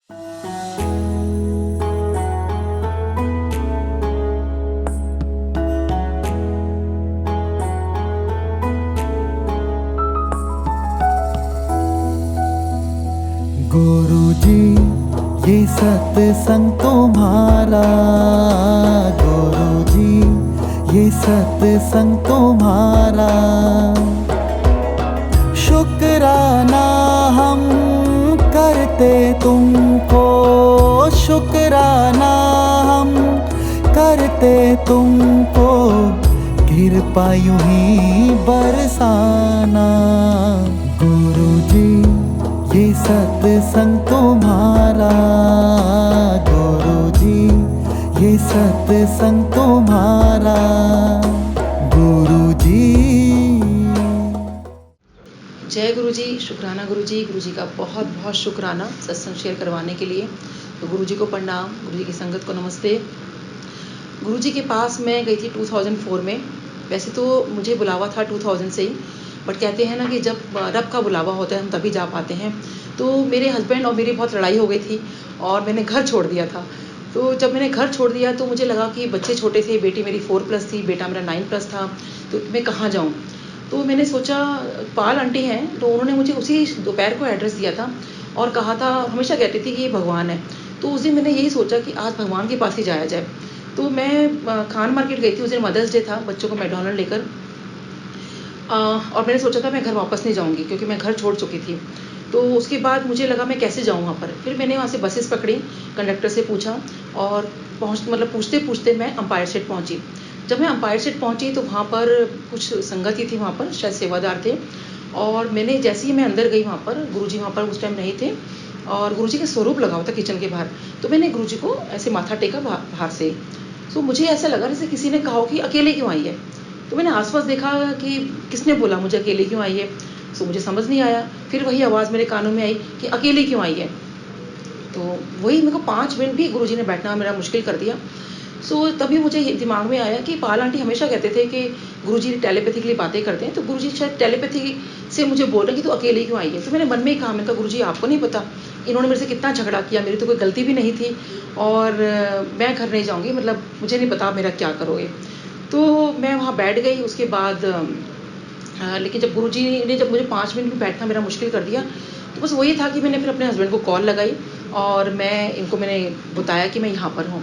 गुरुजी ये सत्संग तुम्हारा, गुरुजी ये सत्संग तुम्हारा, शुक्राना हम करते तुमको, शुक्राना हम करते तुमको, कृपा यूं ही बरसाना। गुरुजी ये सत्संग तुम्हारा, गुरुजी ये सत्संग तुम्हारा, गुरुजी। जय गुरुजी, शुक्राना गुरुजी। गुरुजी का बहुत बहुत शुक्राना सत्संग शेयर करवाने के लिए। तो गुरुजी को प्रणाम, गुरुजी की संगत को नमस्ते। गुरुजी के पास मैं गई थी 2004 में। वैसे तो मुझे बुलावा था 2000 से ही, बट कहते हैं ना कि जब रब का बुलावा होता है हम तभी जा पाते हैं। तो मेरे हस्बैंड और मेरी बहुत लड़ाई हो गई थी और मैंने घर छोड़ दिया था। तो जब मैंने घर छोड़ दिया तो मुझे लगा कि बच्चे छोटे थे, बेटी मेरी 4+ थी, बेटा मेरा 9+ था, तो मैं कहाँ जाऊँ। तो मैंने सोचा, पाल आंटी हैं तो उन्होंने मुझे उसी दोपहर को एड्रेस दिया था और कहा था, हमेशा कहती थी कि ये भगवान है। तो उस दिन मैंने यही सोचा कि आज भगवान के पास ही जाया जाए। तो मैं खान मार्केट गई थी, उस दिन मदर्स डे था, बच्चों को मैकडॉनल्ड लेकर। और मैंने सोचा था मैं घर वापस नहीं जाऊंगी क्योंकि मैं घर छोड़ चुकी थी। तो उसके बाद मुझे लगा मैं कैसे जाऊँ वहाँ पर। फिर मैंने वहाँ से बसेस पकड़ी, कंडक्टर से पूछा और पूछते पूछते मैं अंपायर सेट पहुँची। जब मैं अंपायर सेट पहुँची तो वहाँ पर कुछ संगत ही थी, वहाँ पर शायद सेवादार थे। और मैंने जैसे ही मैं अंदर गई वहाँ पर, गुरुजी वहाँ पर उस टाइम नहीं थे और गुरुजी का स्वरूप लगा हुआ था किचन के बाहर। तो मैंने गुरुजी को ऐसे माथा टेका बाहर से। तो मुझे ऐसा लगा जैसे किसी ने कहा हो कि अकेले क्यों आई है। तो मैंने आसपास देखा कि किसने बोला मुझे अकेले क्यों आई है। सो मुझे समझ नहीं आया। फिर वही आवाज़ मेरे कानों में आई कि अकेले क्यों आई है। तो वही मेरे को 5 मिनट भी गुरुजी ने बैठना मेरा मुश्किल कर दिया। सो तभी मुझे दिमाग में आया कि पाल आंटी हमेशा कहते थे कि गुरुजी टेलीपैथिकली बातें करते हैं, तो गुरुजी शायद टेलीपैथी से मुझे बोल रहे हैं कि तू अकेले क्यों आई है। तो मैंने मन में ही कहा, मैंने कहा गुरुजी आपको नहीं पता, इन्होंने मेरे से कितना झगड़ा किया, मेरी तो कोई गलती भी नहीं थी और मैं घर नहीं जाऊँगी, मतलब मुझे नहीं पता मेरा क्या करोगे। तो मैं वहाँ बैठ गई। उसके बाद लेकिन जब गुरुजी ने जब मुझे 5 मिनट में बैठना मेरा मुश्किल कर दिया, तो बस वही था कि मैंने फिर अपने हस्बैंड को कॉल लगाई और मैंने बताया कि मैं यहाँ पर हूँ।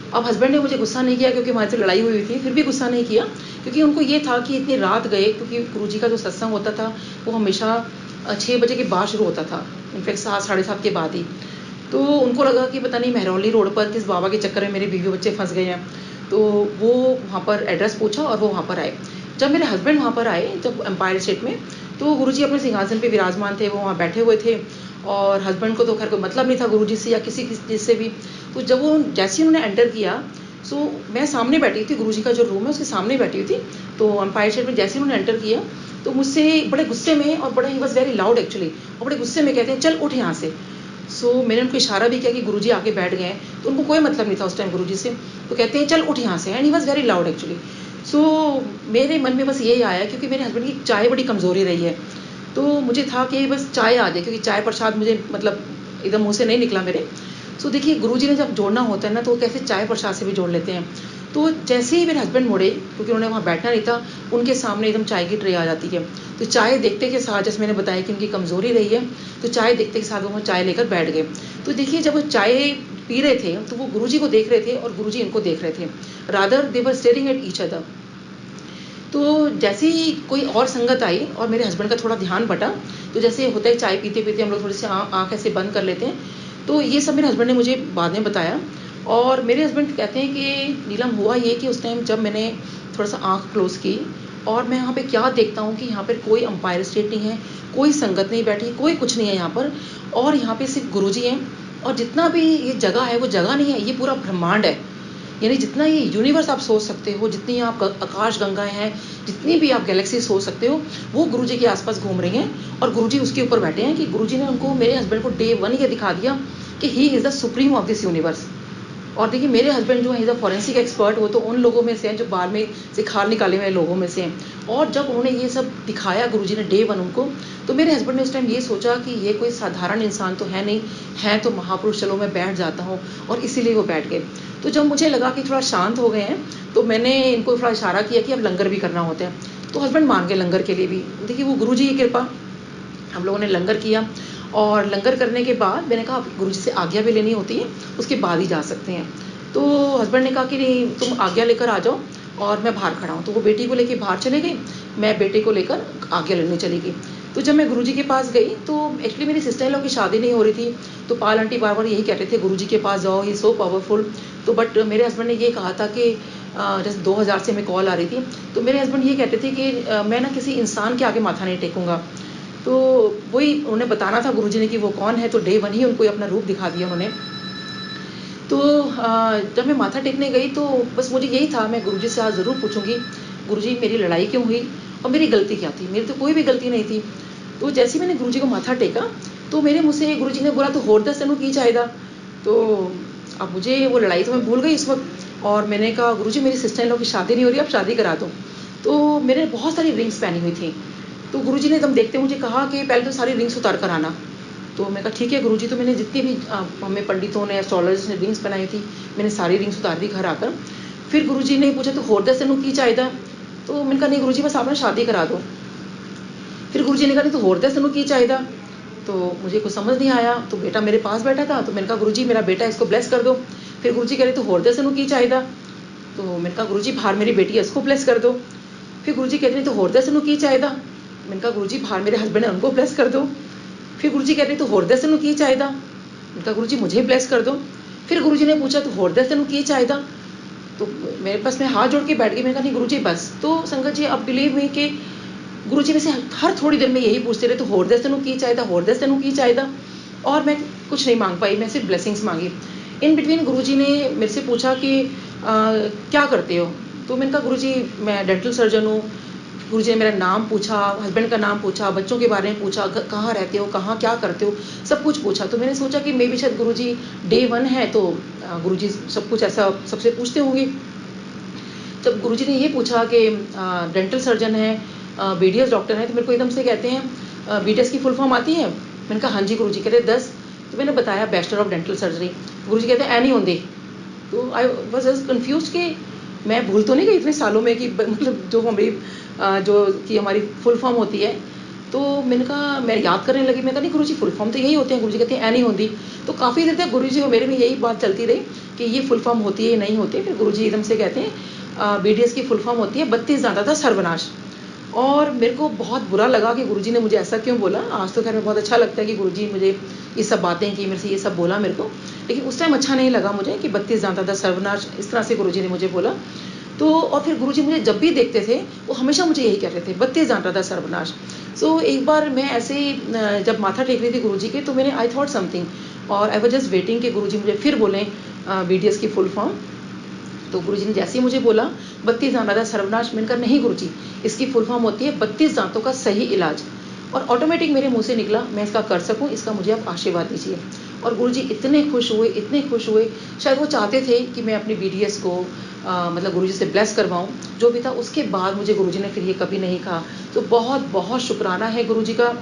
अब हस्बैंड ने मुझे गुस्सा नहीं किया क्योंकि हमारी तो लड़ाई हुई थी, फिर भी गुस्सा नहीं किया क्योंकि उनको ये था कि इतनी रात गए, क्योंकि गुरुजी का जो सत्संग होता था वो हमेशा 6 बजे के बाद शुरू होता था, इनफैक्ट 7 साढ़े 7 के बाद ही। तो उनको लगा कि पता नहीं मेहरौली रोड पर किस बाबा के चक्कर में मेरे बीवी बच्चे फंस गए हैं। तो वो वहाँ पर एड्रेस पूछा और वो वहाँ पर आए। जब मेरे हस्बैंड वहाँ पर आए, जब एम्पायर स्टेट में, तो गुरुजी अपने सिंहासन पे विराजमान थे, वो वहाँ बैठे हुए थे और हस्बैंड को तो खैर कोई मतलब नहीं था गुरुजी से या किसी जिससे भी। तो जब वो जैसे ही उन्होंने एंटर किया, सो मैं सामने बैठी थी, गुरुजी का जो रूम है उसके सामने बैठी हुई थी। तो एम्पायर स्टेट में जैसे ही उन्होंने एंटर किया तो मुझसे बड़े गुस्से में और बड़ा ही वॉज वेरी लाउड एक्चुअली, और बड़े गुस्से में कहते हैं चल उठ यहाँ से। सो मैंने उनको इशारा भी किया कि गुरुजी आके बैठ गए हैं, तो उनको कोई मतलब नहीं था उस टाइम गुरुजी से। तो कहते हैं चल उठ यहाँ से, and he was very loud actually. So मेरे मन में बस यही आया क्योंकि मेरे हस्बैंड की चाय बड़ी कमज़ोरी रही है, तो मुझे था कि बस चाय आ जाए, क्योंकि चाय प्रसाद मुझे मतलब एकदम मुँह से नहीं निकला मेरे। सो देखिए, गुरुजी ने जब जोड़ना होता है ना, तो वो कैसे चाय प्रसाद से भी जोड़ लेते हैं। तो जैसे ही मेरे हस्बैंड मुड़े, क्योंकि उन्होंने वहाँ बैठना नहीं था, उनके सामने एकदम चाय की ट्रे आ जाती है। तो चाय देखते के साथ, जैसे मैंने बताया कि उनकी कमज़ोरी रही है, तो चाय देखते के साथ वो चाय लेकर बैठ गए। तो देखिए, जब वो चाय पी रहे थे तो वो गुरुजी को देख रहे थे और गुरुजी इनको देख रहे थे, rather they were staring at each other. तो जैसे ही कोई और संगत आई और मेरे हस्बैंड का थोड़ा ध्यान बटा, तो जैसे होता है चाय पीते पीते हम लोग थोड़ी सी आँख ऐसे बंद कर लेते हैं, तो ये सब मेरे हस्बैंड ने मुझे बाद में बताया। और मेरे हस्बैंड कहते हैं कि नीलम, हुआ ये कि उस टाइम जब मैंने थोड़ा सा आँख क्लोज़ की और मैं यहाँ पे क्या देखता हूँ कि यहाँ पर कोई अंपायर स्टेट नहीं है, कोई संगत नहीं बैठी, कोई कुछ नहीं है यहाँ पर, और यहाँ पे सिर्फ गुरुजी हैं। और जितना भी ये जगह है वो जगह नहीं है, ये पूरा ब्रह्मांड है। यानी जितना ये यूनिवर्स आप सोच सकते हो, जितनी आप आकाश गंगाएं हैं, जितनी भी आप गैलेक्सी सोच सकते हो, वो गुरुजी के आसपास घूम रही हैं और गुरुजी उसके ऊपर बैठे हैं। कि गुरुजी ने उनको, मेरे हस्बैंड को डे 1 ये दिखा दिया कि he is the supreme of this universe. और देखिए मेरे हस्बैंड जो है इज़ अ फॉरेंसिक एक्सपर्ट, वो तो उन लोगों में से हैं जो बाल में से खाल निकाले हुए लोगों में से हैं। और जब उन्होंने ये सब दिखाया गुरुजी ने डे 1 उनको, तो मेरे हस्बैंड ने उस टाइम ये सोचा कि ये कोई साधारण इंसान तो है नहीं, है तो महापुरुष, चलो मैं बैठ जाता हूँ, और इसीलिए वो बैठ गए। तो जब मुझे लगा कि थोड़ा शांत हो गए हैं, तो मैंने इनको थोड़ा इशारा किया कि अब लंगर भी करना होता है। तो हस्बैंड मान गए लंगर के लिए भी। देखिए वो गुरुजी की कृपा, हम लोगों ने लंगर किया, और लंगर करने के बाद मैंने कहा गुरुजी से आज्ञा भी लेनी होती है, उसके बाद ही जा सकते हैं। तो हस्बैंड ने कहा कि नहीं, तुम आज्ञा लेकर आ जाओ और मैं बाहर खड़ा हूँ। तो वो बेटी को लेके बाहर चले गए, मैं बेटे को लेकर आज्ञा लेने चली गई। तो जब मैं गुरुजी के पास गई, तो एक्चुअली मेरी सिस्टर इन लॉ की शादी नहीं हो रही थी, तो पाल आंटी बार बार यही कहते थे गुरुजी के पास जाओ, ही सो पावरफुल। तो बट मेरे हस्बैंड ने ये कहा था कि जैसे 2000 से हमें कॉल आ रही थी, तो मेरे हस्बैंड ये कहते थे कि मैं ना किसी इंसान के आगे माथा नहीं टेकूंगा। तो वही उन्हें बताना था गुरुजी ने कि वो कौन है, तो डे 1 ही उनको अपना रूप दिखा दिया उन्होंने। तो जब मैं माथा टेकने गई, तो बस मुझे यही था, मैं गुरुजी से आज ज़रूर पूछूंगी गुरुजी मेरी लड़ाई क्यों हुई और मेरी गलती क्या थी। मेरी तो कोई भी गलती नहीं थी। तो जैसे ही मैंने गुरुजी को माथा टेका, तो मेरे मुँह से गुरुजी ने बोला तो होर दस तेनू की चाहिदा। तो अब मुझे वो लड़ाई तो मैं भूल गई इस वक्त, और मैंने कहा गुरुजी मेरी सिस्टर इन लॉ की शादी नहीं हो रही, आप शादी करा दो। तो मैंने बहुत सारी रिंग्स पहनी हुई थी। तो गुरुजी ने एकदम देखते मुझे कहा कि पहले तो सारी रिंग्स उतार कर आना। तो मैंने कहा ठीक है गुरुजी। तो मैंने जितनी भी हमें पंडितों ने, एस्ट्रोलॉजर्स ने रिंग्स बनाई थी, मैंने सारी रिंग्स उतार दी घर आकर। फिर गुरुजी ने पूछा तो होर दस तेनू की चाहिदा। तो मैंने कहा नहीं गुरुजी बस आप ना शादी करा दो। फिर गुरुजी ने कहा नहीं तो होर दस तेनू की चाहिदा। तो मुझे कुछ समझ नहीं आया। तो बेटा मेरे पास बैठा था, तो मैंने कहा गुरुजी मेरा बेटा, इसको ब्लेस कर दो। फिर गुरुजी कह रहे तो होर दस तेनू की चाहिदा। तो मैंने कहा गुरुजी बाहर मेरी बेटी है, इसको ब्लेस कर दो। फिर गुरुजी कहते नहीं तो होर दस तेनू की चाहिदा। मैंने कहा गुरुजी बाहर मेरे हस्बैंड है, उनको ब्लेस कर दो। फिर गुरुजी कहते हैं तो होर दस तेनू की चाहिदा। मैंने कहा गुरुजी मुझे ब्लेस कर दो। फिर गुरुजी ने पूछा तो होर दस तेनू की चाहिदा। तो मेरे पास मैं हाथ जोड़ के बैठ गई। मैंने कहा नहीं गुरुजी बस। तो संगत जी अब बिलीव मी कि गुरुजी में से हर थोड़ी देर में यही पूछते रहे तो होर दस तेनू की चाहिदा, होर दस तेनू की चाहिदा। और मैं कुछ नहीं मांग पाई, मैं सिर्फ ब्लेसिंग्स मांगी। इन बिटवीन गुरुजी ने मेरे से पूछा कि क्या करते हो। तो मैंने कहा गुरुजी मैं डेंटल सर्जन हूँ। गुरुजी ने मेरा नाम पूछा, हस्बैंड का नाम पूछा, बच्चों के बारे में पूछा, कहाँ रहते हो, कहाँ क्या करते हो, सब कुछ पूछा। तो मैंने सोचा कि मे भी शायद गुरुजी डे 1 है, तो गुरुजी सब कुछ ऐसा सबसे पूछते होंगे। जब गुरुजी ने ये पूछा कि डेंटल सर्जन है, BDS डॉक्टर है, तो मेरे को एकदम से कहते हैं BDS की फुल फॉर्म आती है। मैंने कहा हाँ जी गुरुजी। कहते 10। तो मैंने बताया बैचलर ऑफ डेंटल सर्जरी। गुरुजी कहते हैं ऐ नहीं होंगे। तो आई वाज जस्ट कन्फ्यूज कि मैं भूल तो नहीं गई इतने सालों में कि मतलब जो हमारी फुल फॉर्म होती है। तो मैंने कहा मैं याद करने लगी। मैंने कहा नहीं गुरुजी फुल फॉर्म तो यही होते हैं। गुरुजी कहते हैं ऐ नहीं होती। तो काफ़ी देर तक गुरुजी और मेरे में यही बात चलती रही कि ये फुल फॉर्म होती है या नहीं होती है। फिर गुरुजी एकदम से कहते हैं BDS की फुल फॉर्म होती है 32 दांता था सर्वनाश। और मेरे को बहुत बुरा लगा कि गुरुजी ने मुझे ऐसा क्यों बोला। आज तो खैर में बहुत अच्छा लगता है कि गुरुजी मुझे ये सब बातें की, मेरे से ये सब बोला मेरे को, लेकिन उस टाइम अच्छा नहीं लगा मुझे कि 32 दांता था सर्वनाश, इस तरह से गुरुजी ने मुझे बोला। तो और फिर गुरुजी मुझे जब भी देखते थे वो हमेशा मुझे यही कहते थे 32 दांता था सर्वनाश। सो एक बार मैं ऐसे ही जब माथा टेक रही थी गुरुजी के, तो मैंने आई थॉट समथिंग और आई वाज जस्ट वेटिंग कि गुरुजी मुझे फिर बोलें BDS की फुल फॉर्म। तो गुरुजी ने जैसे ही मुझे बोला 32 दांता था सर्वनाश, मैंने कहा नहीं गुरुजी इसकी फुल फॉर्म होती है 32 दांतों का सही इलाज। और ऑटोमेटिक मेरे मुंह से निकला मैं इसका कर सकूं, इसका मुझे आप आशीर्वाद दीजिए। और गुरुजी इतने खुश हुए, इतने खुश हुए। शायद वो चाहते थे कि मैं अपनी BDS को मतलब गुरुजी से ब्लेस करवाऊं। जो भी था उसके बाद मुझे गुरुजी ने फिर ये कभी नहीं कहा। तो बहुत बहुत शुक्राना है गुरुजी का,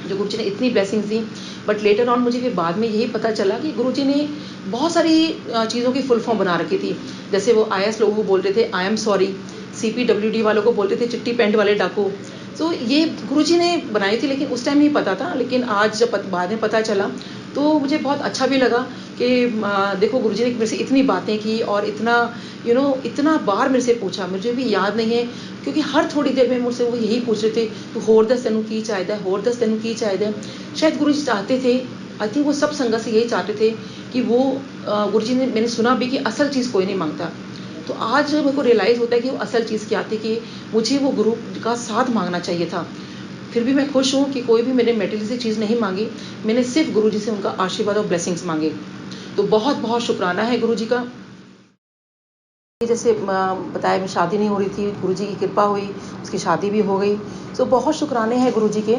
जो गुरुजी ने इतनी blessings the. But later on मुझे फिर बाद में यही पता चला कि गुरुजी ने बहुत सारी चीज़ों की फुल फॉर्म बना रखी थी। जैसे वो IS लोगों को बोलते थे आई एम सॉरी, CPWD वालों को बोलते थे चिट्टी पेंट वाले डाकू। तो ये गुरुजी ने बनाई थी, लेकिन उस टाइम नहीं पता था। लेकिन आज जब बाद में पता चला तो मुझे बहुत अच्छा भी लगा कि देखो गुरुजी ने मेरे से इतनी बातें की और इतना इतना बार मेरे से पूछा, मुझे भी याद नहीं है क्योंकि हर थोड़ी देर में मुझसे वो यही पूछ रहे थे तो होर दस तेनू की चाहिदा, होर दस तेनू की चाहिदा। शायद गुरुजी चाहते थे, आई थिंक वो सब संगत से यही चाहते थे कि वो गुरुजी ने, मैंने सुना भी कि असल चीज़ कोई नहीं मांगता। तो आज मेरे को रियलाइज़ होता है कि वो असल चीज़ क्या थी, कि मुझे वो गुरु का साथ मांगना चाहिए था। फिर भी मैं खुश हूँ कि कोई भी मैंने मेटेरियलिस्टिक चीज़ नहीं मांगी, मैंने सिर्फ गुरुजी से उनका आशीर्वाद और ब्लेसिंग्स मांगे। तो बहुत बहुत शुक्राना है गुरुजी का। जैसे बताया मैं शादी नहीं हो रही थी, गुरुजी की कृपा हुई, उसकी शादी भी हो गई। सो बहुत शुक्राने हैं गुरुजी के।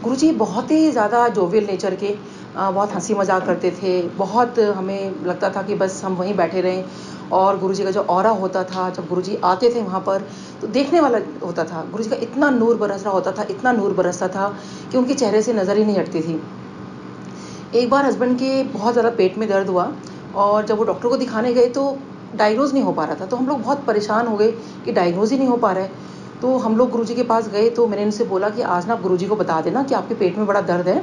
गुरुजी बहुत ही ज़्यादा जोवियल नेचर के, बहुत हंसी मजाक करते थे। बहुत हमें लगता था कि बस हम वहीं बैठे रहें। और गुरुजी का जो ऑरा होता था, जब गुरुजी आते थे वहाँ पर, तो देखने वाला होता था। गुरुजी का इतना नूर बरस रहा होता था, इतना नूर बरसता था कि उनके चेहरे से नज़र ही नहीं हटती थी। एक बार हस्बैंड के बहुत ज़्यादा पेट में दर्द हुआ और जब वो डॉक्टर को दिखाने गए तो डायग्नोज नहीं हो पा रहा था। तो हम लोग बहुत परेशान हो गए कि डायग्नोज ही नहीं हो पा रहा है। तो हम लोग गुरुजी के पास गए, तो मैंने उनसे बोला कि आज ना आप गुरुजी को बता देना कि आपके पेट में बड़ा दर्द है।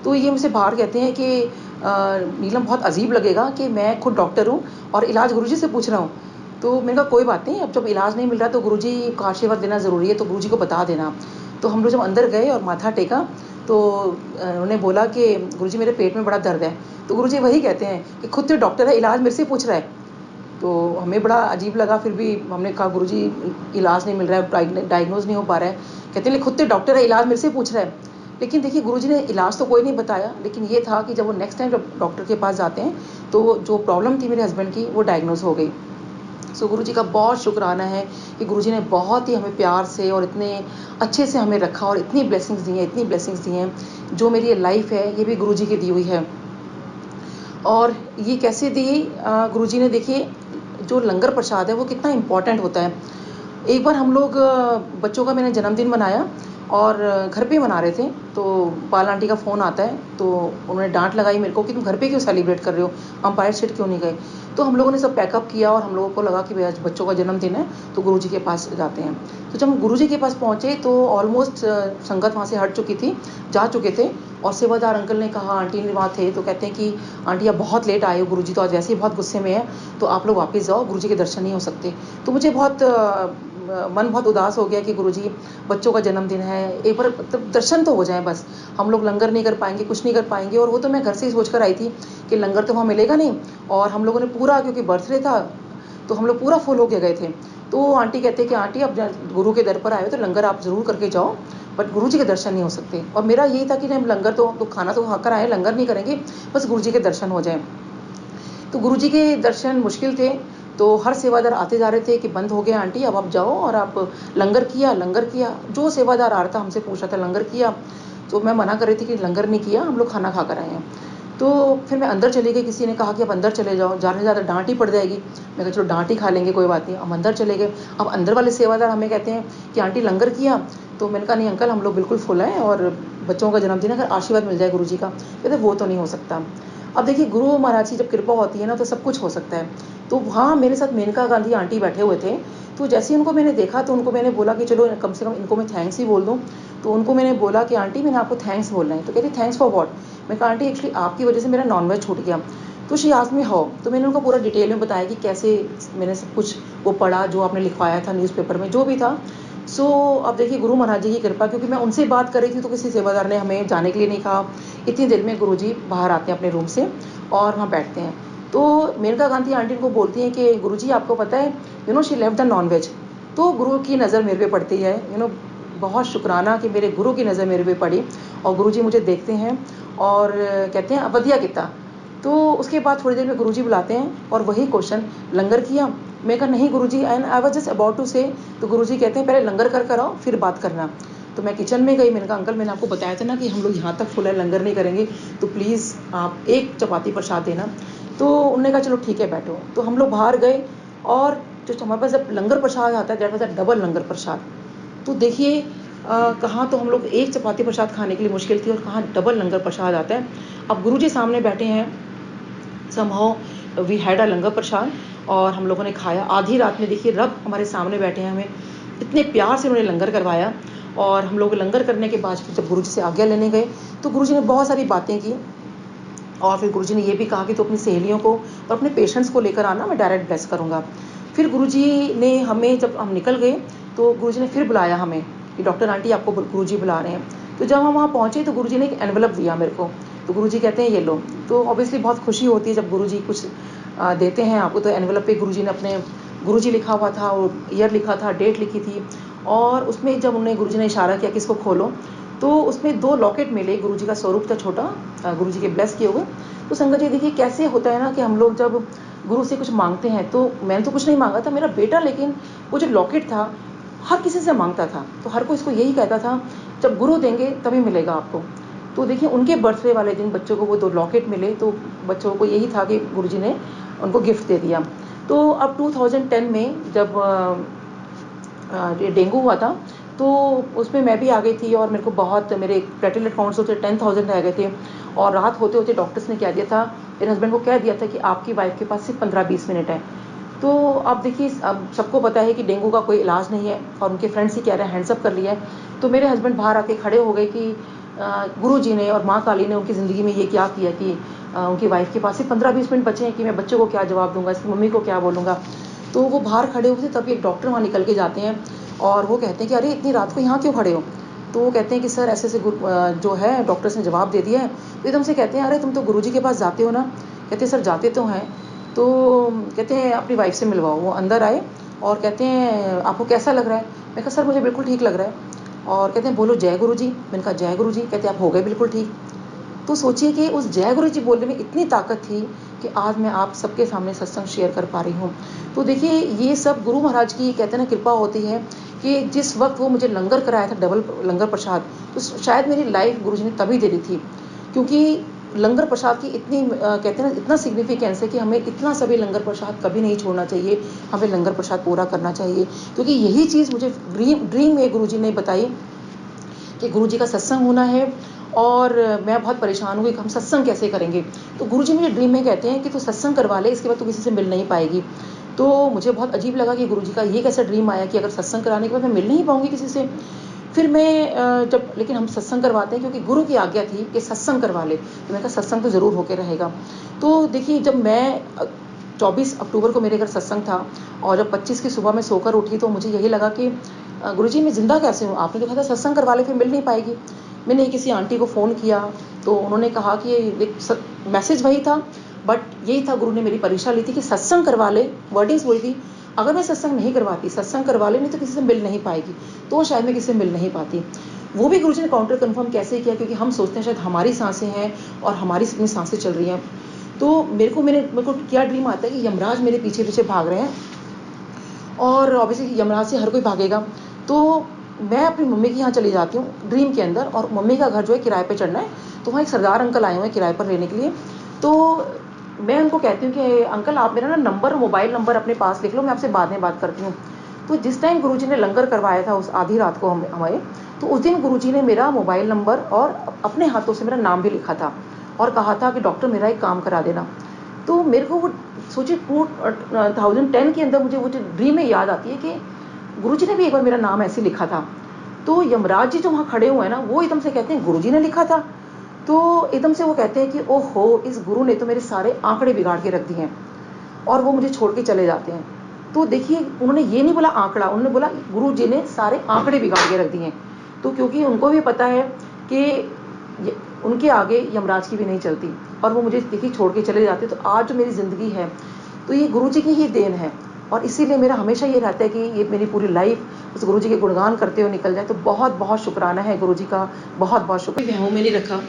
तो ये मुझसे बाहर कहते हैं कि नीलम बहुत अजीब लगेगा कि मैं खुद डॉक्टर हूँ और इलाज गुरुजी से पूछ रहा हूँ। तो मैंने कहा कोई बात नहीं, अब जब इलाज नहीं मिल रहा तो गुरुजी का आशीर्वाद लेना ज़रूरी है, तो गुरुजी को बता देना। तो हम लोग जब अंदर गए और माथा टेका तो उन्होंने बोला कि गुरुजी मेरे पेट में बड़ा दर्द है। तो गुरुजी वही कहते हैं कि खुद तो डॉक्टर है, इलाज मेरे से पूछ रहा है। तो हमें बड़ा अजीब लगा, फिर भी हमने कहा गुरुजी इलाज नहीं मिल रहा है, डायग्नोज नहीं हो पा रहा है। कहते हैं खुद तो डॉक्टर है, इलाज मेरे से पूछ रहा है। लेकिन देखिए गुरुजी ने इलाज तो कोई नहीं बताया, लेकिन ये था कि जब वो नेक्स्ट टाइम जब डॉक्टर के पास जाते हैं तो जो प्रॉब्लम थी मेरे हस्बैंड की वो डायग्नोज हो गई। सो गुरुजी का बहुत शुक्राना है कि गुरुजी ने बहुत ही हमें प्यार से और इतने अच्छे से हमें रखा और इतनी ब्लेसिंग्स दी हैं, इतनी ब्लेसिंग्स दी हैं। जो मेरी लाइफ है ये भी गुरुजी की दी हुई है। और ये कैसे दी? गुरुजी ने, देखिए जो लंगर प्रसाद है वो कितना इम्पॉर्टेंट होता है। एक बार हम लोग बच्चों का मैंने जन्मदिन मनाया और घर पे मना रहे थे, तो पाल आंटी का फ़ोन आता है। तो उन्होंने डांट लगाई मेरे को कि तुम घर पे क्यों सेलिब्रेट कर रहे हो, अंपायर स्टेट क्यों नहीं गए। तो हम लोगों ने सब पैकअप किया और हम लोगों को लगा कि भाई आज बच्चों का जन्मदिन है तो गुरुजी के पास जाते हैं। तो जब हम गुरुजी के पास पहुँचे तो ऑलमोस्ट संगत वहाँ से हट चुकी थी, जा चुके थे। और सेवादार अंकल ने कहा, आंटी ने वहाँ थे तो कहते हैं कि आंटी आप बहुत लेट आए हो, गुरुजी तो आज वैसे ही बहुत गुस्से में है, तो आप लोग वापस जाओ, गुरुजी के दर्शन नहीं हो सकते। तो मुझे बहुत मन बहुत उदास हो गया कि गुरुजी बच्चों का जन्मदिन है, एक बार मतलब दर्शन तो हो जाए बस। हम लोग लंगर नहीं कर पाएंगे, कुछ नहीं कर पाएंगे। और वो तो मैं घर से ही सोच कर आई थी कि लंगर तो वहाँ मिलेगा नहीं। और हम लोगों ने पूरा, क्योंकि बर्थडे था तो हम लोग पूरा फुल होके गए थे। तो आंटी कहते कि आंटी आप गुरु के दर पर आए हो तो लंगर आप ज़रूर करके जाओ, बट गुरुजी के दर्शन नहीं हो सकते। और मेरा यही था कि हम लंगर तो खाना तो खाकर आए, लंगर नहीं करेंगे, बस गुरुजी के दर्शन हो जाए। तो गुरुजी के दर्शन मुश्किल थे। तो हर सेवादार आते जा रहे थे कि बंद हो गया आंटी, अब आप जाओ। और आप लंगर किया, लंगर किया। जो सेवादार आ रहा था हमसे पूछ रहा था लंगर किया, तो मैं मना कर रही थी कि लंगर नहीं किया, हम लोग खाना खा कर आए हैं। तो फिर मैं अंदर चली गई, किसी ने कहा कि आप अंदर चले जाओ, जाने से ज़्यादा डांट ही पड़ जाएगी। मैं कहा चलो डांट ही खा लेंगे, कोई बात नहीं। हम अंदर चले गए। अब अंदर वाले सेवादार हमें कहते हैं कि आंटी लंगर किया। तो मैंने कहा नहीं अंकल, हम लोग बिल्कुल फुल हैं और बच्चों का जन्मदिन है, अगर आशीर्वाद मिल जाए गुरुजी का। कहते वो तो नहीं हो सकता। अब देखिए गुरु महाराज की जब कृपा होती है ना तो सब कुछ हो सकता है। तो वहाँ मेरे साथ मेनका गांधी आंटी बैठे हुए थे। तो जैसे ही उनको मैंने देखा तो उनको मैंने बोला कि चलो कम से कम इनको मैं थैंक्स ही बोल दूँ। तो उनको मैंने बोला कि आंटी मैंने आपको थैंक्स बोलना है। तो कहती थैंक्स फॉर व्हाट। मैं कहा आंटी एक्चुअली आपकी वजह से मेरा नॉनवेज छूट गया। तो शी आस्क्ड मी हाउ। तो मैंने उनको पूरा डिटेल में बताया कि कैसे मैंने सब कुछ वो पढ़ा जो आपने लिखवाया था न्यूज़पेपर में, जो भी था। सो अब देखिए गुरु महाराज जी की कृपा, क्योंकि मैं उनसे बात कर रही थी तो किसी सेवादार ने हमें जाने के लिए नहीं कहा। इतनी देर में गुरुजी बाहर आते हैं अपने रूम से और वहाँ बैठते हैं। तो मेनका गांधी आंटी को बोलती हैं कि गुरुजी आपको पता है शी लेफ्ट द नॉनवेज। तो गुरु की नज़र मेरे पे पड़ती है, बहुत शुक्राना कि मेरे गुरु की नज़र मेरे पे पड़ी और गुरुजी मुझे देखते हैं और कहते हैं वधिया किता। तो उसके बाद थोड़ी देर में गुरुजी बुलाते हैं और वही क्वेश्चन, लंगर किया। मैं कहा नहीं Guruji, and I was just about to say. तो गुरुजी कहते हैं पहले लंगर कर आओ फिर बात करना। तो मैं किचन में गई। मैंने कहा अंकल मैंने आपको बताया था ना कि हम लोग यहाँ तक फुल है, लंगर नहीं करेंगे, तो प्लीज़ आप एक चपाती प्रसाद देना। तो उन्होंने कहा चलो ठीक है बैठो। तो हम लोग बाहर गए और जो हमारे पास जब लंगर प्रसाद आता है दैट वाज अ डबल लंगर प्रसाद। तो देखिए कहाँ तो हम लोग एक चपाती प्रसाद खाने के लिए मुश्किल थी और कहाँ डबल लंगर प्रसाद आता है। अब गुरुजी सामने बैठे हैं, समहाउ वी हैड अ लंगर प्रसाद और हम लोगों ने खाया। आधी रात में देखिए रब हमारे सामने बैठे हैं, हमें इतने प्यार से उन्होंने लंगर करवाया। और हम लोग लंगर करने के बाद जब गुरुजी से आज्ञा लेने गए तो गुरुजी ने बहुत सारी बातें की। और फिर गुरुजी ने ये भी कहा कि तो अपनी सहेलियों को और अपने पेशेंट्स को लेकर आना, मैं डायरेक्ट ब्लेस करूँगा। फिर गुरुजी ने हमें, जब हम निकल गए तो गुरुजी ने फिर बुलाया हमें कि डॉक्टर आंटी आपको गुरुजी बुला रहे हैं। तो जब हम वहाँ पहुँचे तो गुरुजी ने एक एनवलप दिया मेरे को। तो गुरुजी कहते हैं ये लो। तो ऑब्वियसली बहुत खुशी होती है जब गुरुजी कुछ देते हैं आपको। तो एनवलप पे गुरुजी ने अपने गुरुजी लिखा हुआ था और ईयर लिखा था, डेट लिखी थी। और उसमें जब उन्हें गुरुजी ने इशारा किया कि इसको खोलो तो उसमें 2 लॉकेट मिले। गुरुजी का स्वरूप था छोटा, गुरुजी के ब्लेस किए हुए। तो संगत जी देखिए कैसे होता है ना कि हम लोग जब गुरु से कुछ मांगते हैं, तो मैंने तो कुछ नहीं मांगा था, मेरा बेटा, लेकिन वो जो लॉकेट था हर किसी से मांगता था। तो हर कोई इसको यही कहता था जब गुरु देंगे तभी मिलेगा आपको। तो देखिए उनके बर्थडे वाले दिन बच्चों को वो 2 लॉकेट मिले, तो बच्चों को यही था कि गुरुजी ने उनको गिफ्ट दे दिया। तो अब 2010 में जब ये डेंगू हुआ था, तो उसमें मैं भी आ गई थी और मेरे को बहुत मेरे प्लेटलेट काउंट्स होते 10,000 रह गए थे और रात होते होते डॉक्टर्स ने क्या दिया था, मेरे हस्बैंड को कह दिया था कि आपकी वाइफ के पास सिर्फ 15-20 मिनट है। तो अब देखिए, अब सबको पता है कि डेंगू का कोई इलाज नहीं है और उनके फ्रेंड्स ही कह रहे हैं, हैंड्स अप कर लिया है। तो मेरे हस्बैंड बाहर आके खड़े हो गए कि गुरुजी ने और माँ काली ने उनकी ज़िंदगी में ये क्या किया कि उनकी वाइफ के पास सिर्फ 15-20 मिनट बचे हैं कि मैं बच्चों को क्या जवाब दूंगा, इसकी मम्मी को क्या बोलूँगा। तो वो बाहर खड़े हुए थे, तभी एक डॉक्टर वहाँ निकल के जाते हैं और वो कहते हैं कि अरे इतनी रात को यहाँ क्यों खड़े हो। तो वो कहते हैं कि सर ऐसे ऐसे जो है डॉक्टर्स ने जवाब दे दिया है। तो एकदम से कहते हैं अरे तुम तो गुरुजी के पास जाते हो ना। कहते हैं सर जाते तो हैं। तो कहते हैं अपनी वाइफ से मिलवाओ। वो अंदर आए और कहते हैं आपको कैसा लग रहा है। मैं कहा सर मुझे बिल्कुल ठीक लग रहा है। और कहते हैं बोलो जय गुरुजी। मैंने कहा जय गुरुजी। कहते हैं आप हो गए बिल्कुल ठीक। तो सोचिए कि उस जय गुरुजी बोलने में इतनी ताकत थी कि आज मैं आप सबके सामने सत्संग शेयर कर पा रही हूँ। तो देखिए ये सब गुरु महाराज की कहते हैं ना कृपा होती है कि जिस वक्त वो मुझे लंगर कराया था, डबल लंगर प्रसाद, तो शायद मेरी लाइफ गुरुजी ने तभी दे दी थी, क्योंकि लंगर प्रसाद की इतनी कहते हैं ना इतना सिग्निफिकेंस है कि हमें इतना सभी लंगर प्रसाद कभी नहीं छोड़ना चाहिए, हमें लंगर प्रसाद पूरा करना चाहिए। क्योंकि यही चीज़ मुझे ड्रीम में गुरुजी ने बताई कि गुरुजी का सत्संग होना है और मैं बहुत परेशान हुई कि हम सत्संग कैसे करेंगे। तो गुरुजी मुझे ड्रीम में कहते हैं कि तू सत्संग करवा ले, इसके बाद तू किसी से मिल नहीं पाएगी। तो मुझे बहुत अजीब लगा कि गुरुजी का ये कैसा ड्रीम आया कि अगर सत्संग कराने के बाद मैं मिल नहीं पाऊंगी किसी से। फिर मैं जब लेकिन हम सत्संग करवाते हैं क्योंकि गुरु की आज्ञा थी कि सत्संग करवा ले, तो मैंने कहा सत्संग तो ज़रूर होके रहेगा। तो देखिए जब मैं 24 अक्टूबर को मेरे घर सत्संग था और जब 25 की सुबह में सोकर उठी तो मुझे यही लगा कि गुरुजी मैं ज़िंदा कैसे हूँ। आपने तो कहा था सत्संग करवा ले फिर मिल नहीं पाएगी। मैंने किसी आंटी को फ़ोन किया तो उन्होंने कहा कि मैसेज वही था, बट यही था गुरु ने मेरी परीक्षा ली थी कि सत्संग करवा ले। वर्डिंग्स वही थी, अगर मैं सत्संग नहीं करवाती, सत्संग करवा ले नहीं तो किसी से मिल नहीं पाएगी। तो शायद मैं किसी से मिल नहीं पाती। वो भी गुरुजी ने काउंटर कंफर्म कैसे किया, क्योंकि हम सोचते हैं शायद हमारी सांसें हैं और हमारी अपनी सांसें चल रही हैं। तो मेरे को क्या ड्रीम आता है कि यमराज मेरे पीछे पीछे भाग रहे हैं और ऑब्वियसली यमराज से हर कोई भागेगा। तो मैं अपनी मम्मी के यहाँ चली जाती हूँ ड्रीम के अंदर, और मम्मी का घर जो है किराए पे चढ़ना है, तो वहाँ एक सरदार अंकल आए हुए हैं किराए पर लेने के लिए। तो मैं उनको कहती हूँ कि अंकल आप मेरा ना नंबर, मोबाइल नंबर अपने पास लिख लो, मैं आपसे बाद में बात करती हूँ। तो जिस टाइम गुरुजी ने लंगर करवाया था उस आधी रात को हमारे, तो उस दिन गुरुजी ने मेरा मोबाइल नंबर और अपने हाथों से मेरा नाम भी लिखा था और कहा था कि डॉक्टर मेरा एक काम करा देना। तो मेरे को वो सोचिए 2010 के अंदर मुझे वो ड्रीम में याद आती है कि गुरुजी ने भी एक बार मेरा नाम ऐसे लिखा था। तो यमराज जी जो वहाँ खड़े हुए हैं ना, वो एकदम से कहते हैं गुरुजी ने लिखा था। तो एकदम से वो कहते हैं कि ओहो, इस गुरु ने तो मेरे सारे आंकड़े बिगाड़ के रख दिए हैं, और वो मुझे छोड़ के चले जाते हैं। तो देखिए उन्होंने ये नहीं बोला आंकड़ा, उन्होंने बोला गुरुजी ने सारे आंकड़े बिगाड़ के रख दिए हैं। तो क्योंकि उनको भी पता है कि उनके आगे यमराज की भी नहीं चलती, और वो मुझे देखिए छोड़ के चले जाते। तो आज जो मेरी ज़िंदगी है तो ये गुरुजी की ही देन है, और इसीलिए मेरा हमेशा ये रहता है कि ये मेरी पूरी लाइफ उस गुरुजी के गुणगान करते हुए निकल जाए। तो बहुत बहुत शुक्राना है गुरुजी का, बहुत बहुत शुक्रिया। वहमों में नहीं रखा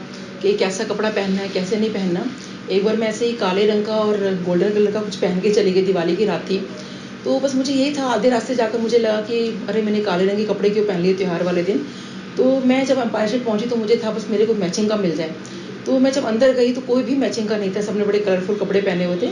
कि कैसा कपड़ा पहनना है कैसे नहीं पहनना। एक बार मैं ऐसे ही काले रंग का और गोल्डन कलर का कुछ पहन के चली गई, दिवाली की रात थी। तो बस मुझे यही था, आधे रास्ते जाकर मुझे लगा कि अरे मैंने काले रंग के कपड़े क्यों पहन लिए त्यौहार वाले दिन। तो मैं जब एम्पायर स्टेट पहुंची तो मुझे था बस मेरे को मैचिंग का मिल जाए। तो मैं जब अंदर गई तो कोई भी मैचिंग का नहीं था, सबने बड़े कलरफुल कपड़े पहने हुए थे,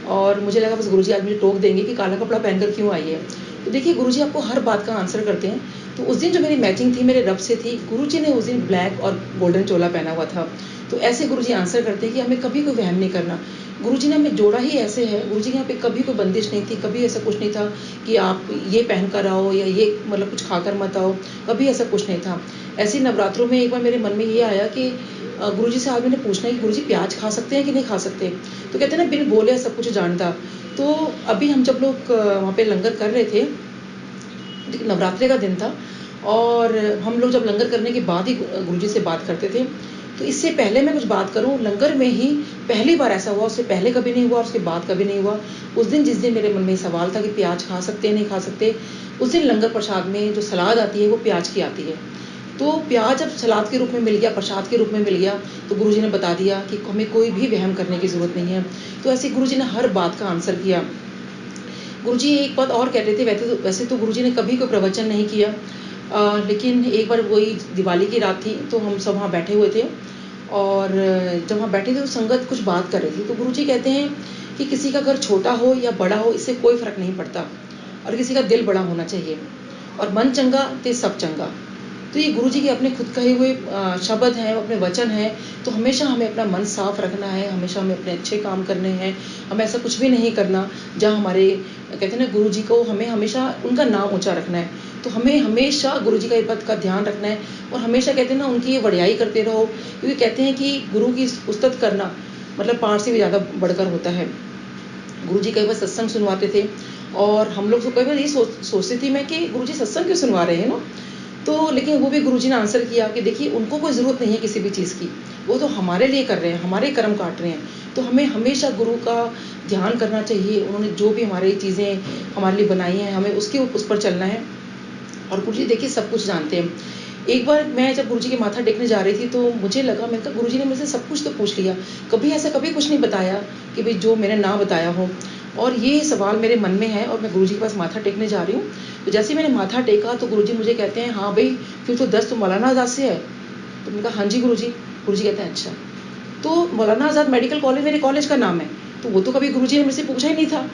और मुझे लगा बस गुरुजी आज मुझे टोक देंगे कि काला कपड़ा पहनकर क्यों आई है। तो देखिए गुरुजी आपको हर बात का आंसर करते हैं। तो उस दिन जो मेरी मैचिंग थी मेरे रब से थी, गुरुजी ने उस दिन ब्लैक और गोल्डन चोला पहना हुआ था। तो ऐसे गुरुजी आंसर करते हैं कि हमें कभी कोई वहम नहीं करना। गुरुजी ने हमें जोड़ा ही ऐसे है, गुरुजी के यहाँ पे कभी कोई बंदिश नहीं थी, कभी ऐसा कुछ नहीं था कि आप ये पहन कर आओ या ये मतलब कुछ खाकर मत आओ, कभी ऐसा कुछ नहीं था। ऐसे नवरात्रों में एक बार मेरे मन में ये आया कि गुरुजी से आज मैंने पूछना है कि गुरुजी प्याज खा सकते हैं कि नहीं खा सकते। तो कहते हैं ना बिन बोले सब कुछ जानता। तो अभी हम जब लोग वहाँ पे लंगर कर रहे थे, नवरात्रि का दिन था, और हम लोग जब लंगर करने के बाद ही गुरुजी से बात करते थे। तो इससे पहले मैं कुछ बात करूं, लंगर में ही पहली बार ऐसा हुआ, उससे पहले कभी नहीं हुआ, उसके बाद कभी नहीं हुआ। उस दिन जिस दिन मेरे मन में सवाल था कि प्याज खा सकते हैं नहीं खा सकते, उस दिन लंगर प्रसाद में जो सलाद आती है वो प्याज की आती है। तो प्याज जब सलाद के रूप में मिल गया, प्रसाद के रूप में मिल गया, तो गुरुजी ने बता दिया कि हमें कोई भी वहम करने की ज़रूरत नहीं है। तो ऐसे गुरुजी ने हर बात का आंसर किया। गुरुजी एक बात और कहते थे, वैसे तो गुरुजी ने कभी कोई प्रवचन नहीं किया, लेकिन एक बार वही दिवाली की रात थी तो हम सब वहाँ बैठे हुए थे और जब वहाँ बैठे थे तो संगत कुछ बात कर रही थी, तो गुरुजी कहते हैं कि किसी का घर छोटा हो या बड़ा हो, इससे कोई फ़र्क नहीं पड़ता, और किसी का दिल बड़ा होना चाहिए, और मन चंगा ते सब चंगा। तो ये गुरुजी के अपने खुद कहे हुए शब्द हैं, अपने वचन हैं। तो हमेशा हमें अपना मन साफ रखना है, हमेशा हमें अपने अच्छे काम करने हैं, हमें ऐसा कुछ भी नहीं करना जहाँ हमारे कहते हैं ना गुरुजी को, हमें हमेशा उनका नाम ऊँचा रखना है। तो हमें हमेशा गुरुजी का बात का ध्यान रखना है, और हमेशा कहते हैं ना उनकी वडियाई करते रहो, क्योंकि कहते हैं कि गुरु की उस्तत करना मतलब पाठ से भी ज़्यादा बढ़कर होता है। गुरुजी कई बार सत्संग सुनवाते थे, और हम लोग तो कई बार ये सोचती थी मैं कि गुरुजी सत्संग क्यों सुनवा रहे हैं ना। तो लेकिन वो भी गुरुजी ने आंसर किया कि देखिए उनको कोई ज़रूरत नहीं है किसी भी चीज़ की, वो तो हमारे लिए कर रहे हैं, हमारे कर्म काट रहे हैं। तो हमें हमेशा गुरु का ध्यान करना चाहिए, उन्होंने जो भी हमारी चीज़ें हमारे लिए बनाई हैं, हमें उस पर चलना है। और गुरुजी देखिए सब कुछ जानते हैं। एक बार मैं जब गुरुजी के माथा टेकने जा रही थी, तो मुझे लगा, मैंने कहा गुरुजी ने मुझसे सब कुछ तो पूछ लिया, कभी कुछ नहीं बताया कि भाई जो मैंने ना बताया हो। और ये सवाल मेरे मन में है, और मैं गुरुजी के पास माथा टेकने जा रही हूँ। तो जैसे ही मैंने माथा टेका तो गुरुजी मुझे कहते हैं, हाँ भाई क्यों, तो 10 तो मौलाना आज़ाद से है। तो मैंने कहा हाँ जी गुरुजी। गुरुजी कहते हैं अच्छा, तो मौलाना आज़ाद मेडिकल कॉलेज मेरे कॉलेज का नाम है। तो वो तो कभी गुरुजी ने मुझसे पूछा ही नहीं था।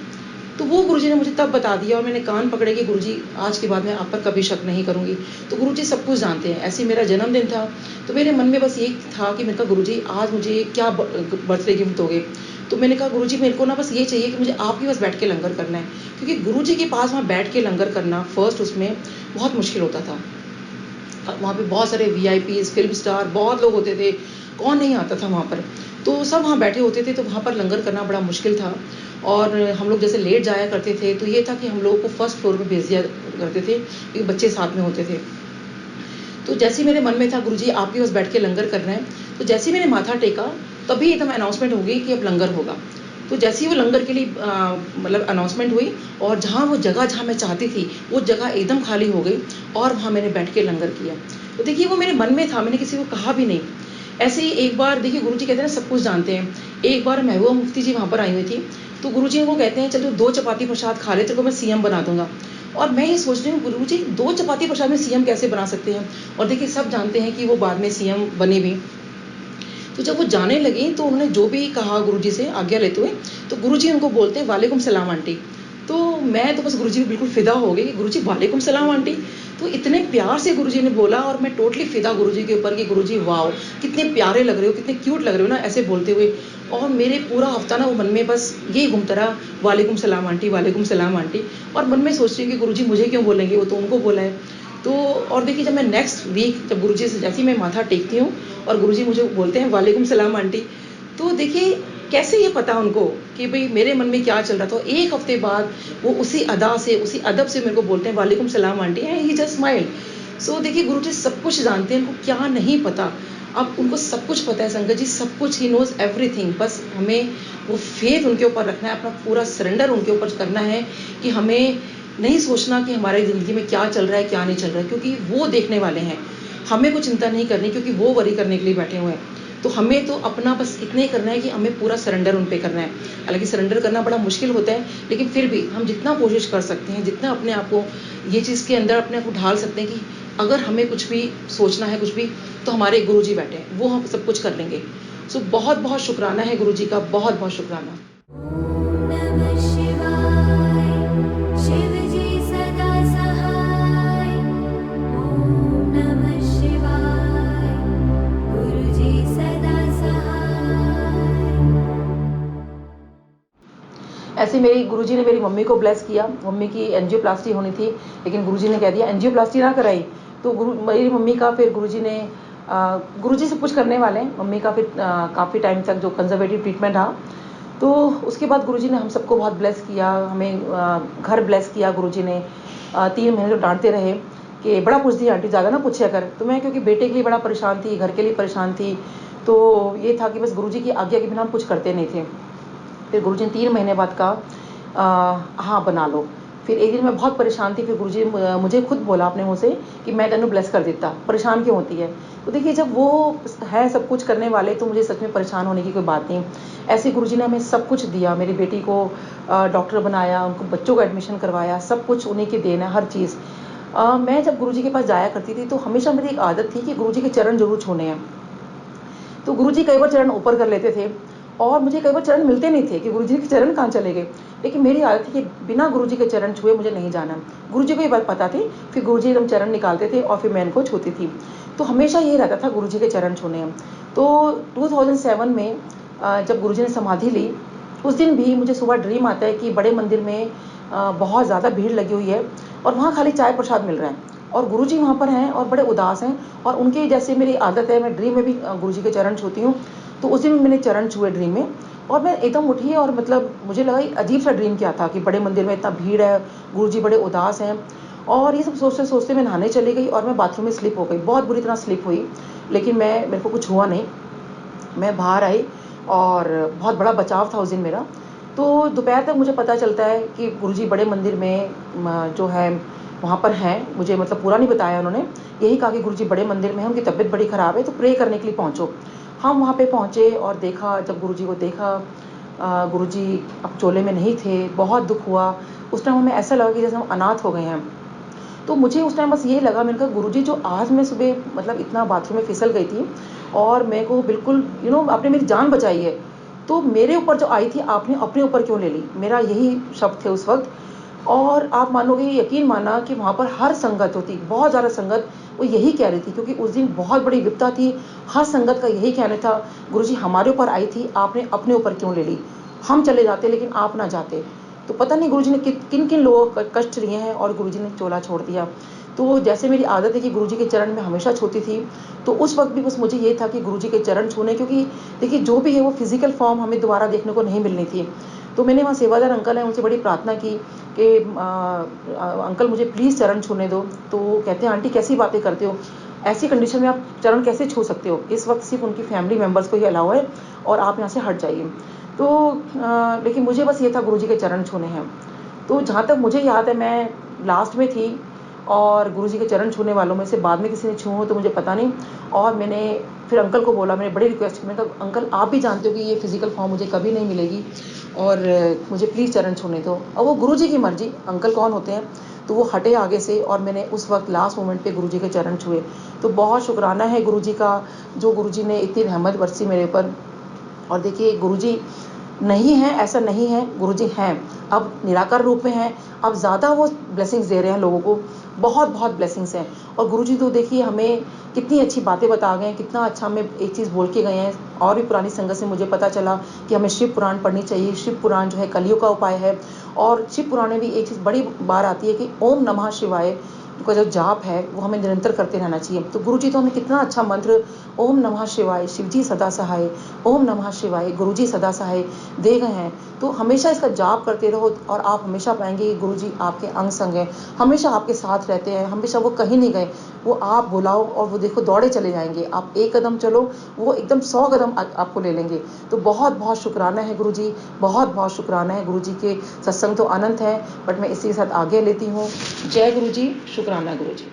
तो वो गुरुजी ने मुझे तब बता दिया, और मैंने कान पकड़े कि गुरुजी आज के बाद मैं आप पर कभी शक नहीं करूँगी। तो गुरुजी सब कुछ जानते हैं। ऐसे ही मेरा जन्मदिन था, तो मेरे मन में बस ये था कि मैंने कहा गुरुजी आज मुझे क्या बर्थडे गिफ्ट दोगे। तो मैंने कहा गुरुजी मेरे को ना बस ये चाहिए कि मुझे आपके पास बैठ के लंगर करना है, क्योंकि गुरुजी के पास वहाँ बैठ के लंगर करना फर्स्ट उसमें बहुत मुश्किल होता था। वहाँ पे बहुत सारे VIPs, फिल्म स्टार, बहुत लोग होते थे, कौन नहीं आता था वहाँ पर। तो सब वहाँ बैठे होते थे, तो वहाँ पर लंगर करना बड़ा मुश्किल था। और हम लोग जैसे लेट जाया करते थे, तो ये था कि हम लोगों को फर्स्ट फ्लोर पे भेज दिया करते थे, क्योंकि बच्चे साथ में होते थे। तो जैसे ही मेरे मन में था गुरुजी आपके पास बैठ के लंगर करना है, तो जैसे ही मैंने माथा टेका तभी एकदम अनाउंसमेंट हो गई कि अब लंगर होगा। तो जैसे ही वो लंगर के लिए मतलब अनाउंसमेंट हुई, और जहाँ वो जगह जहाँ मैं चाहती थी वो जगह एकदम खाली हो गई, और वहाँ मैंने बैठ के लंगर किया। तो देखिए वो मेरे मन में था, मैंने किसी को कहा भी नहीं। ऐसे ही एक बार देखिए गुरुजी कहते हैं सब कुछ जानते हैं। एक बार महबूबा मुफ्ती जी वहाँ पर आई हुई थी, तो गुरुजी को कहते हैं चल तू 2 चपाती प्रसाद खा ले, तेरे को मैं CM बना दूंगा। और मैं ये सोच रही हूँ गुरुजी 2 चपाती प्रसाद में CM कैसे बना सकते हैं। और देखिए सब जानते हैं कि वो बाद में CM बने भी। तो जब वो जाने लगी तो उन्होंने जो भी कहा गुरुजी से आज्ञा लेते हुए, तो गुरुजी उनको बोलते हैं वालेकुम सलाम आंटी। तो मैं तो बस गुरुजी पे बिल्कुल फिदा हो गई कि गुरुजी वालेकुम सलाम आंटी। तो इतने प्यार से गुरुजी ने बोला, और मैं टोटली फिदा गुरुजी के ऊपर कि गुरुजी वाओ कितने प्यारे लग रहे हो, कितने क्यूट लग रहे हो ना, ऐसे बोलते हुए। और मेरे पूरा हफ्ता ना वो मन में बस ये घूमता रहा, वालेकुम सलाम आंटी, वालेकुम सलाम आंटी। और मन में सोच रही हूँ कि गुरुजी मुझे क्यों बोलेंगे, वो तो उनको बोला है। तो और देखिए जब मैं नेक्स्ट वीक जब गुरुजी से जैसे ही मैं माथा टेकती हूँ और गुरुजी मुझे बोलते हैं वालेकुम सलाम आंटी, तो देखिए कैसे ये पता उनको कि भाई मेरे मन में क्या चल रहा था। एक हफ्ते बाद वो उसी अदा से, उसी अदब से मेरे को बोलते हैं वालेकुम सलाम aunty, and he just smile. So देखिए गुरुजी सब कुछ जानते हैं, उनको क्या नहीं पता। अब उनको सब कुछ पता है संगत जी, सब कुछ, ही नोज एवरीथिंग। बस हमें वो फेथ उनके ऊपर रखना है, अपना पूरा सरेंडर उनके ऊपर करना है, कि हमें नहीं सोचना कि हमारी ज़िंदगी में क्या चल रहा है क्या नहीं चल रहा है, क्योंकि वो देखने वाले हैं। हमें कुछ चिंता नहीं करनी, क्योंकि वो वरी करने के लिए बैठे हुए हैं। तो हमें तो अपना बस इतना ही करना है कि हमें पूरा सरेंडर उन पे करना है। हालांकि सरेंडर करना बड़ा मुश्किल होता है, लेकिन फिर भी हम जितना कोशिश कर सकते हैं, जितना अपने आप को ये चीज़ के अंदर अपने आप को ढाल सकते हैं कि अगर हमें कुछ भी सोचना है कुछ भी, तो हमारे गुरुजी बैठे हैं, वो हम सब कुछ कर लेंगे। सो बहुत बहुत शुक्राना है गुरुजी का, बहुत बहुत शुक्राना। नमः शिवाय, शिव जी सदा सहाय। ओम नमः शिवाय, गुरु जी सदा सहाय। ऐसे मेरी गुरुजी ने मेरी मम्मी को ब्लेस किया। मम्मी की एंजियोप्लास्टी होनी थी, लेकिन गुरुजी ने कह दिया एंजियोप्लास्टी ना कराई। तो मेरी मम्मी का फिर गुरुजी से कुछ करने वाले हैं। मम्मी का फिर काफ़ी टाइम तक जो कंजर्वेटिव ट्रीटमेंट रहा। तो उसके बाद गुरुजी ने हम सबको बहुत ब्लेस किया, हमें घर ब्लेस किया गुरुजी ने। 3 महीने तो डांटते रहे कि बड़ा पूछती आंटी, ज़्यादा ना पूछा कर। तो मैं क्योंकि बेटे के लिए बड़ा परेशान थी, घर के लिए परेशान थी, तो ये था कि बस गुरुजी की आज्ञा के बिना हम कुछ करते नहीं थे। फिर गुरुजी ने 3 महीने बाद कहा हाँ बना लो। फिर एक दिन मैं बहुत परेशान थी, फिर गुरुजी मुझे खुद बोला अपने मुँह से कि मैं तेनू ब्लेस कर देता, परेशान क्यों होती है। तो देखिए जब वो है सब कुछ करने वाले, तो मुझे सच में परेशान होने की कोई बात नहीं। ऐसे गुरुजी ने हमें सब कुछ दिया, मेरी बेटी को डॉक्टर बनाया, उनको बच्चों का एडमिशन करवाया, सब कुछ उन्हीं की देन है, हर चीज़। मैं जब गुरुजी के पास जाया करती थी, तो हमेशा मेरी एक आदत थी कि गुरुजी के चरण जरूर छूने हैं। तो गुरुजी कई बार चरण ऊपर कर लेते थे और मुझे कई बार चरण मिलते नहीं थे कि गुरुजी के चरण कहाँ चले गए। लेकिन मेरी आदत थी कि बिना गुरुजी के चरण छुए मुझे नहीं जाना। गुरुजी को ये बात पता थी, फिर गुरुजी एकदम चरण निकालते थे और फिर मैं इनको छूती थी। तो हमेशा ये रहता था गुरुजी के चरण छूने। तो 2007 में जब गुरुजी ने समाधि ली, उस दिन भी मुझे सुबह ड्रीम आता है कि बड़े मंदिर में बहुत ज़्यादा भीड़ लगी हुई है और वहाँ खाली चाय प्रसाद मिल रहा है और गुरुजी वहाँ पर हैं और बड़े उदास हैं और उनके जैसे मेरी आदत है, मैं ड्रीम में भी गुरुजी के चरण छूती हूँ। तो उस दिन मैंने चरण छुए ड्रीम में और मैं एकदम उठी और मतलब मुझे लगा ये अजीब सा ड्रीम क्या था कि बड़े मंदिर में इतना भीड़ है, गुरुजी बड़े उदास हैं और ये सब सोचते सोचते मैं नहाने चली गई और मैं बाथरूम में स्लिप हो गई, बहुत बुरी तरह स्लिप हुई। लेकिन मेरे को कुछ हुआ नहीं, मैं बाहर आई और बहुत बड़ा बचाव था उस दिन मेरा। तो दोपहर तक मुझे पता चलता है कि गुरुजी बड़े मंदिर में जो है वहाँ पर हैं। मुझे मतलब पूरा नहीं बताया उन्होंने, यही कहा कि गुरुजी बड़े मंदिर में हैं, उनकी तबीयत बड़ी ख़राब है तो प्रे करने के लिए पहुँचो। हम वहाँ पे पहुँचे और देखा, जब गुरुजी को देखा, गुरुजी अब चोले में नहीं थे, बहुत दुख हुआ। उस टाइम हमें ऐसा लगा कि जैसे हम अनाथ हो गए हैं। तो मुझे उस टाइम बस ये लगा, मैंने कहा गुरुजी जो आज मैं सुबह मतलब इतना बाथरूम में फिसल गई थी और मेरे को बिल्कुल आपने मेरी जान बचाई है, तो मेरे ऊपर जो आई थी आपने अपने ऊपर क्यों ले ली, मेरा यही शब्द थे उस वक्त। और आप मानोगे, यकीन माना कि वहाँ पर हर संगत होती, बहुत ज़्यादा संगत वो यही कह रही थी, क्योंकि उस दिन बहुत बड़ी विपदा थी। हर संगत का यही कहना था, गुरुजी हमारे ऊपर आई थी, आपने अपने ऊपर क्यों ले ली, हम चले जाते लेकिन आप ना जाते। तो पता नहीं गुरुजी ने किन किन लोगों को कष्ट लिए हैं और गुरुजी ने चोला छोड़ दिया। तो जैसे मेरी आदत है कि गुरुजी के चरण में हमेशा छूती थी, तो उस वक्त भी बस मुझे ये था कि गुरुजी के चरण छूने, क्योंकि देखिए जो भी है वो फिजिकल फॉर्म हमें दोबारा देखने को नहीं मिलनी थी। तो मैंने वहाँ सेवादार अंकल हैं, उनसे बड़ी प्रार्थना की कि अंकल मुझे प्लीज़ चरण छूने दो। तो कहते हैं आंटी कैसी बातें करते हो, ऐसी कंडीशन में आप चरण कैसे छू सकते हो, इस वक्त सिर्फ उनकी फैमिली मेम्बर्स को ही अलाउ है और आप यहाँ से हट जाइए। तो लेकिन मुझे बस ये था गुरुजी के चरण छूने हैं। तो जहाँ तक मुझे याद है मैं लास्ट में थी और गुरुजी के चरण छूने वालों में से बाद में किसी ने छुए हो तो मुझे पता नहीं। और मैंने फिर अंकल को बोला, मैंने बड़ी रिक्वेस्ट की, मैंने कहा अंकल आप भी जानते हो कि ये फिजिकल फॉर्म मुझे कभी नहीं मिलेगी और मुझे प्लीज़ चरण छूने दो। और वो गुरुजी की मर्जी, अंकल कौन होते हैं। तो वो हटे आगे से और मैंने उस वक्त लास्ट मोमेंट पे गुरुजी के चरण छुए। तो बहुत शुक्राना है गुरुजी का, जो गुरुजी ने इतनी रहमत बरसी मेरे ऊपर। और देखिए गुरुजी नहीं है ऐसा नहीं है, गुरुजी हैं, अब निराकार रूप में हैं, अब ज़्यादा वो ब्लेसिंग्स दे रहे हैं लोगों को, बहुत बहुत ब्लेसिंग्स हैं। और गुरुजी तो देखिए हमें कितनी अच्छी बातें बता गए हैं, कितना अच्छा हमें एक चीज़ बोल के गए हैं। और भी पुरानी संगत से मुझे पता चला कि हमें शिव पुराण पढ़नी चाहिए। शिव पुराण जो है कलियुग का उपाय है। और शिव पुराण में भी एक चीज़ बड़ी बार आती है कि ओम नमः शिवाय का जो जाप है वो हमें निरंतर करते रहना चाहिए। तो गुरुजी तो हमें कितना अच्छा मंत्र, ओम नमः शिवाय, शिवजी सदा सहाय, ओम नमः शिवाय, गुरुजी सदा सहाय दे गए हैं। तो हमेशा इसका जाप करते रहो और आप हमेशा पाएंगे कि गुरुजी आपके अंग संग हैं, हमेशा आपके साथ रहते हैं, हमेशा वो कहीं नहीं गए। वो आप बुलाओ और वो देखो दौड़े चले जाएंगे, आप एक कदम चलो वो एकदम 100 कदम आपको ले लेंगे। तो बहुत बहुत शुक्राना है गुरुजी, बहुत बहुत शुक्राना है गुरुजी के सत्संग तो अनंत है, बट मैं इसी के साथ आगे लेती हूँ। जय गुरुजी, शुक्राना गुरुजी।